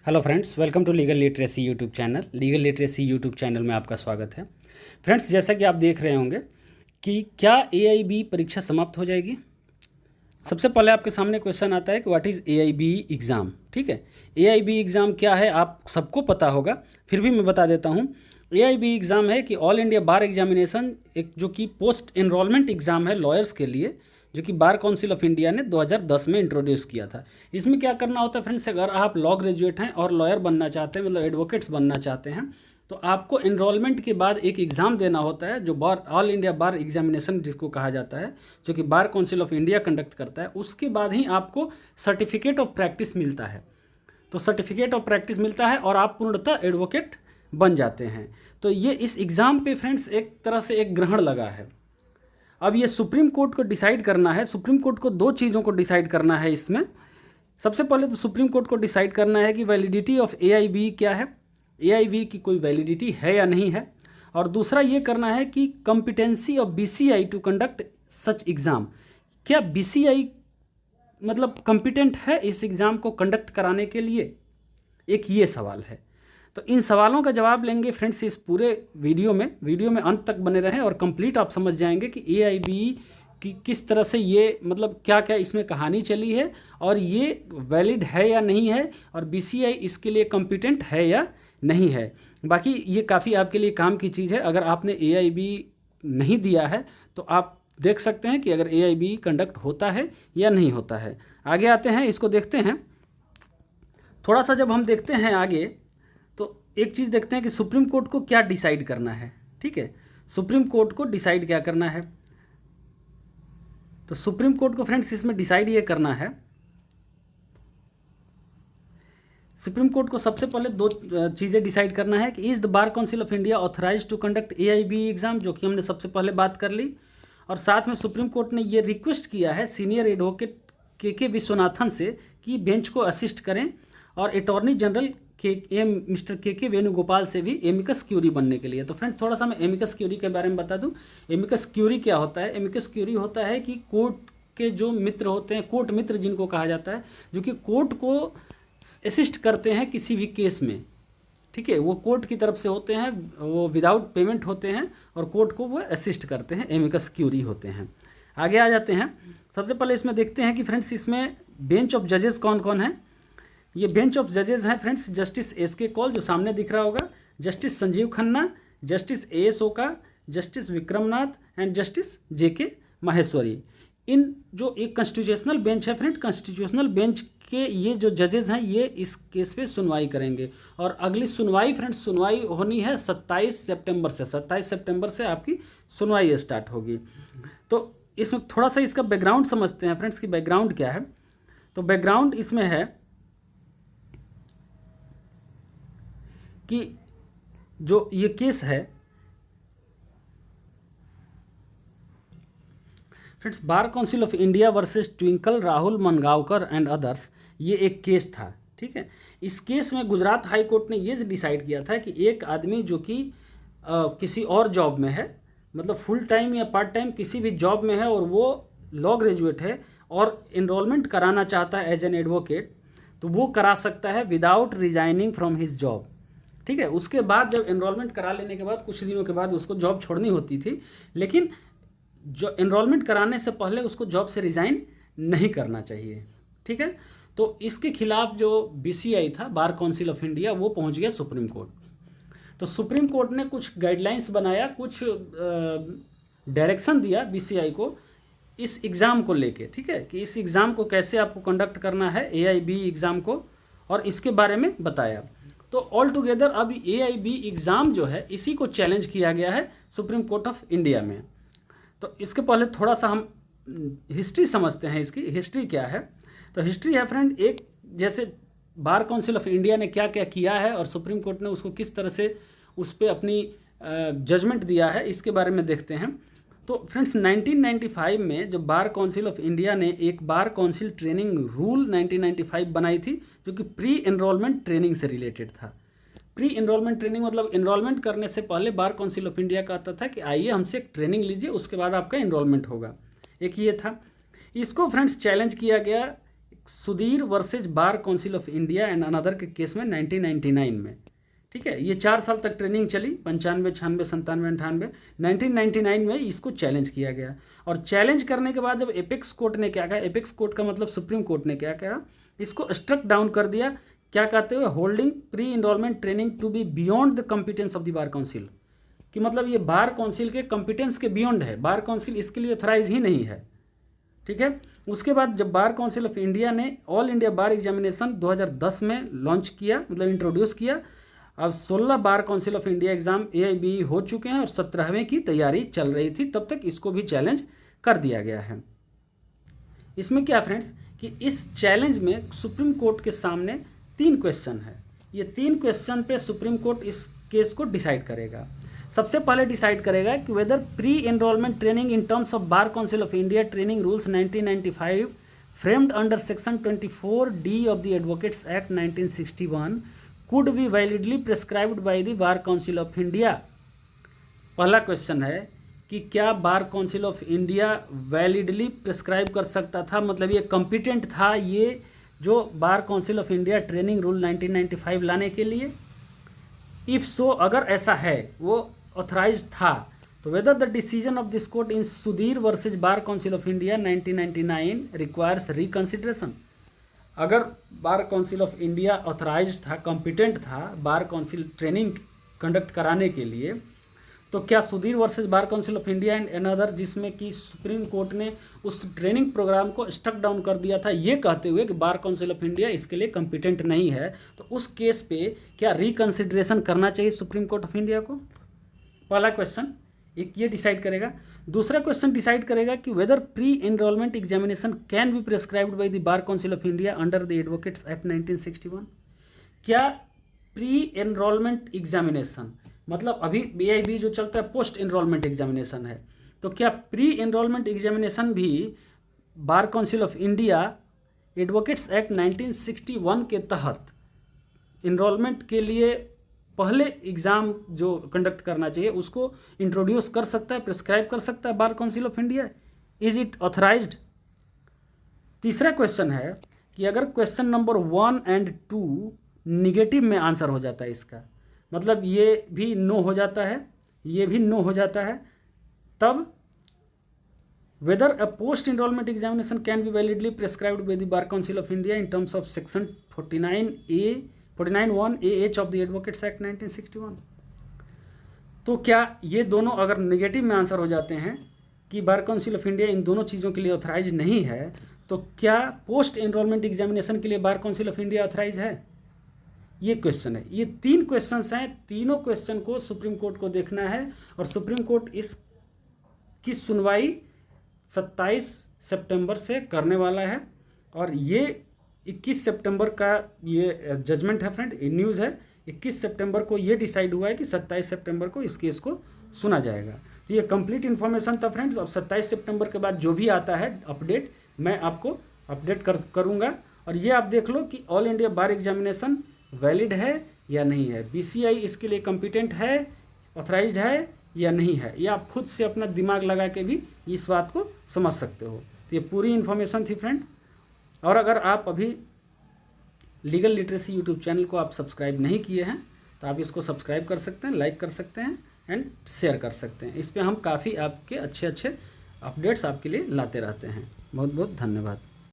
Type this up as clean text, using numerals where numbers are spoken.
Hello friends, welcome to legal literacy YouTube channel. Legal literacy YouTube channel में आपका स्वागत है। फ्रेंड्स, जैसा कि आप देख रहे होंगे कि क्या एआईबी परीक्षा समाप्त हो जाएगी। सबसे पहले आपके सामने क्वेश्चन आता है कि व्हाट इज़ एआईबी एग्ज़ाम। ठीक है, एआईबी एग्ज़ाम क्या है आप सबको पता होगा, फिर भी मैं बता देता हूँ। एआईबी एग्ज़ाम है कि ऑल इंडिया बार एग्जामिनेशन, एक जो कि पोस्ट एनरोलमेंट एग्ज़ाम है लॉयर्स के लिए, जो कि बार काउंसिल ऑफ इंडिया ने 2010 में इंट्रोड्यूस किया था। इसमें क्या करना होता है फ्रेंड्स, अगर आप लॉ ग्रेजुएट हैं और लॉयर बनना चाहते हैं, मतलब एडवोकेट्स बनना चाहते हैं, तो आपको एनरोलमेंट के बाद एक एग्ज़ाम देना होता है जो बार ऑल इंडिया बार एग्जामिनेशन जिसको कहा जाता है, जो कि बार काउंसिल ऑफ इंडिया कंडक्ट करता है। उसके बाद ही आपको सर्टिफिकेट ऑफ प्रैक्टिस मिलता है। तो सर्टिफिकेट ऑफ प्रैक्टिस मिलता है और आप पूर्णतः एडवोकेट बन जाते हैं। तो ये इस एग्ज़ाम पे फ्रेंड्स एक तरह से एक ग्रहण लगा है। अब ये सुप्रीम कोर्ट को डिसाइड करना है। सुप्रीम कोर्ट को दो चीज़ों को डिसाइड करना है इसमें। सबसे पहले तो सुप्रीम कोर्ट को डिसाइड करना है कि वैलिडिटी ऑफ एआईबी क्या है, एआईबी की कोई वैलिडिटी है या नहीं है। और दूसरा ये करना है कि competency of BCI to conduct such exam, क्या बीसीआई मतलब कॉम्पिटेंट है इस एग्ज़ाम को कंडक्ट कराने के लिए, एक ये सवाल है। तो इन सवालों का जवाब लेंगे फ्रेंड्स इस पूरे वीडियो में अंत तक बने रहें और कंप्लीट आप समझ जाएंगे कि एआईबी की किस तरह से ये मतलब क्या क्या इसमें कहानी चली है और ये वैलिड है या नहीं है, और बीसीआई इसके लिए कॉम्पिटेंट है या नहीं है। बाकी ये काफ़ी आपके लिए काम की चीज़ है। अगर आपने एआईबी नहीं दिया है तो आप देख सकते हैं कि अगर एआईबी कंडक्ट होता है या नहीं होता है। आगे आते हैं, इसको देखते हैं थोड़ा सा। जब हम देखते हैं आगे तो एक चीज़ देखते हैं कि सुप्रीम कोर्ट को क्या डिसाइड करना है। ठीक है, सुप्रीम कोर्ट को डिसाइड क्या करना है। तो सुप्रीम कोर्ट को फ्रेंड्स इसमें डिसाइड ये करना है, सुप्रीम कोर्ट को सबसे पहले दो चीज़ें डिसाइड करना है कि is the bar council of India authorise to conduct AIB exam, जो कि हमने सबसे पहले बात कर ली। और साथ में सुप्रीम कोर्ट ने ये रिक्वेस्ट किया है सीनियर एडवोकेट के विश्वनाथन से कि बेंच को असिस्ट करें, और अटॉर्नी जनरल मिस्टर के वेणुगोपाल से भी एमिकस क्यूरी बनने के लिए। तो फ्रेंड्स थोड़ा सा मैं एमिकस क्यूरी के बारे में बता दूं। एमिकस क्यूरी क्या होता है। एमिकस क्यूरी होता है कि कोर्ट के जो मित्र होते हैं, कोर्ट मित्र जिनको कहा जाता है, जो कि कोर्ट को असिस्ट करते हैं किसी भी केस में। ठीक है, वो कोर्ट की तरफ से होते हैं, वो विदाउट पेमेंट होते हैं और कोर्ट को वो असिस्ट करते हैं, एमिकस क्यूरी होते हैं। आगे आ जाते हैं। सबसे पहले इसमें देखते हैं कि फ्रेंड्स इसमें बेंच ऑफ जजेस कौन कौन है। ये बेंच ऑफ जजेस हैं फ्रेंड्स, जस्टिस एस के कौल जो सामने दिख रहा होगा, justice Sanjiv Khanna, justice A S Oka, justice Vikramnath and justice J K Maheshwari. इन जो एक कॉन्स्टिट्यूशनल बेंच है फ्रेंड, कॉन्स्टिट्यूशनल बेंच के ये जो जजेस हैं ये इस केस पे सुनवाई करेंगे। और अगली सुनवाई फ्रेंड्स, सुनवाई होनी है 27 सितंबर से। 27 सितंबर से आपकी सुनवाई स्टार्ट होगी। तो इसमें थोड़ा सा इसका बैकग्राउंड समझते हैं फ्रेंड्स कि बैकग्राउंड क्या है। तो बैकग्राउंड इसमें है कि जो ये केस है friends, bar council of India versus Twinkle Rahul Mangaonkar and others, ये एक केस था। ठीक है, इस केस में गुजरात हाई कोर्ट ने ये डिसाइड किया था कि एक आदमी जो कि किसी और जॉब में है, मतलब फुल टाइम या पार्ट टाइम किसी भी जॉब में है, और वो लॉ ग्रेजुएट है और एनरोलमेंट कराना चाहता है एज एन एडवोकेट, तो वो करा सकता है without resigning from his job. ठीक है, उसके बाद जब एनरोलमेंट करा लेने के बाद कुछ दिनों के बाद उसको जॉब छोड़नी होती थी, लेकिन जो एनरोलमेंट कराने से पहले उसको जॉब से रिज़ाइन नहीं करना चाहिए। ठीक है, तो इसके खिलाफ जो बीसीआई था, बार काउंसिल ऑफ इंडिया, वो पहुंच गया सुप्रीम कोर्ट। तो सुप्रीम कोर्ट ने कुछ गाइडलाइंस बनाया, कुछ डायरेक्शन दिया बीसीआई को इस एग्ज़ाम को लेके। ठीक है, कि इस एग्ज़ाम को कैसे आपको कंडक्ट करना है, एआईबी एग्ज़ाम को, और इसके बारे में बताया। तो ऑल टुगेदर अब एआईबी एग्ज़ाम जो है इसी को चैलेंज किया गया है सुप्रीम कोर्ट ऑफ इंडिया में। तो इसके पहले थोड़ा सा हम हिस्ट्री समझते हैं। इसकी हिस्ट्री क्या है। तो हिस्ट्री है फ्रेंड, एक जैसे बार काउंसिल ऑफ इंडिया ने क्या क्या किया है और सुप्रीम कोर्ट ने उसको किस तरह से उस पर अपनी जजमेंट दिया है, इसके बारे में देखते हैं। तो फ्रेंड्स 1995 में जब बार काउंसिल ऑफ इंडिया ने एक बार काउंसिल ट्रेनिंग रूल 1995 बनाई थी, जो कि प्री एनरोलमेंट ट्रेनिंग से रिलेटेड था। प्री एनरोलमेंट ट्रेनिंग मतलब एनरोलमेंट करने से पहले बार काउंसिल ऑफ इंडिया कहता था कि आइए हमसे एक ट्रेनिंग लीजिए, उसके बाद आपका एनरोलमेंट होगा। एक ये था। इसको फ्रेंड्स चैलेंज किया गया Sudhir versus bar council of India and another के केस में 1999 में, ठीक है। ये 4 साल तक ट्रेनिंग चली, 95, 96, 97, 98। 1999 में इसको चैलेंज किया गया, और चैलेंज करने के बाद जब एपेक्स कोर्ट ने क्या कहा, एपेक्स कोर्ट का मतलब सुप्रीम कोर्ट ने क्या कहा, इसको स्ट्रक डाउन कर दिया। क्या कहते हुए, holding pre enrolment training to be beyond the competence of the bar council, कि मतलब ये बार काउंसिल के कॉम्पिटेंस के बियॉन्ड है, बार काउंसिल इसके लिए ऑथराइज ही नहीं है, ठीक है। उसके बाद जब बार काउंसिल ऑफ इंडिया ने ऑल इंडिया बार एग्जामिनेशन 2010 में लॉन्च किया, मतलब इंट्रोड्यूस किया। अब 16 बार council of India exam AIBE हो चुके हैं और 17वें की तैयारी चल रही थी, तब तक इसको भी चैलेंज कर दिया गया है। इसमें क्या फ्रेंड्स कि इस चैलेंज में सुप्रीम कोर्ट के सामने 3 क्वेश्चन है। ये 3 क्वेश्चन पे सुप्रीम कोर्ट इस केस को डिसाइड करेगा। सबसे पहले डिसाइड करेगा कि whether pre enrolment training in terms of bar council of India training rules 1995 framed under section 24D of the advocates act 1961 could be validly prescribed by the bar council of India. पहला question है कि क्या bar council of India validly prescribe कर सकता था, मतलब ये competent था ये जो बार council of India training rule 1995 लाने के लिए। इफ़ सो, अगर ऐसा है वो ऑथराइज था, तो whether the decision of this court in Sudhir versus bar council of India 1999 requires reconsideration. अगर bar council of India authorise था, कॉम्पिटेंट था बार काउंसिल ट्रेनिंग कंडक्ट कराने के लिए, तो क्या Sudhir versus bar council of India and another, जिसमें कि सुप्रीम कोर्ट ने उस ट्रेनिंग प्रोग्राम को स्टक डाउन कर दिया था ये कहते हुए कि बार काउंसिल ऑफ इंडिया इसके लिए कॉम्पिटेंट नहीं है, तो उस केस पे क्या रिकन्सिडरेशन करना चाहिए सुप्रीम कोर्ट ऑफ इंडिया को? पहला क्वेश्चन एक ये डिसाइड करेगा। दूसरा क्वेश्चन डिसाइड करेगा कि whether pre enrolment examination can be prescribed by the bar council of India under the advocates act 1961। क्या प्री एनरोलमेंट एग्जामिनेशन, मतलब अभी AIBE जो चलता है पोस्ट एनरोलमेंट एग्जामिनेशन है, तो क्या प्री एनरोलमेंट एग्जामिनेशन भी बार council of India advocates act 1961 के तहत एनरोलमेंट के लिए पहले एग्ज़ाम जो कंडक्ट करना चाहिए उसको इंट्रोड्यूस कर सकता है, प्रिस्क्राइब कर सकता है bar council of India? Is it authorised? तीसरा क्वेश्चन है कि अगर क्वेश्चन नंबर 1 एंड 2 निगेटिव में आंसर हो जाता है इसका, मतलब ये भी नो हो जाता है, ये भी नो हो जाता है, तब weather a post enrolment examination can B validly prescribed bye the bar council of India in terms of section 49(1)(AH of the advocates act 1961। तो क्या ये दोनों अगर नेगेटिव में आंसर हो जाते हैं कि बार काउंसिल ऑफ इंडिया इन दोनों चीज़ों के लिए ऑथराइज नहीं है, तो क्या पोस्ट एनरोलमेंट एग्जामिनेशन के लिए bar council of India authorise है? ये क्वेश्चन है। ये 3 क्वेश्चंस हैं, तीनों क्वेश्चन को सुप्रीम कोर्ट को देखना है, और सुप्रीम कोर्ट इसकी सुनवाई 27 सितंबर से करने वाला है, और ये 21 सितंबर का ये जजमेंट है फ्रेंड, ये न्यूज़ है। 21 सितंबर को ये डिसाइड हुआ है कि 27 सितंबर को इस केस को सुना जाएगा। तो ये कंप्लीट इन्फॉर्मेशन था फ्रेंड्स। अब 27 सितंबर के बाद जो भी आता है अपडेट मैं आपको अपडेट करूँगा, और ये आप देख लो कि ऑल इंडिया बार एग्जामिनेशन वैलिड है या नहीं है, BCI इसके लिए कॉम्पिटेंट है, ऑथराइज्ड है या नहीं है। ये आप खुद से अपना दिमाग लगा के भी इस बात को समझ सकते हो। तो ये पूरी इन्फॉर्मेशन थी फ्रेंड। और अगर आप अभी लीगल लिटरेसी यूट्यूब चैनल को आप सब्सक्राइब नहीं किए हैं तो आप इसको सब्सक्राइब कर सकते हैं, लाइक कर सकते हैं एंड शेयर कर सकते हैं। इस पे हम काफ़ी आपके अच्छे अपडेट्स आपके लिए लाते रहते हैं। बहुत बहुत धन्यवाद।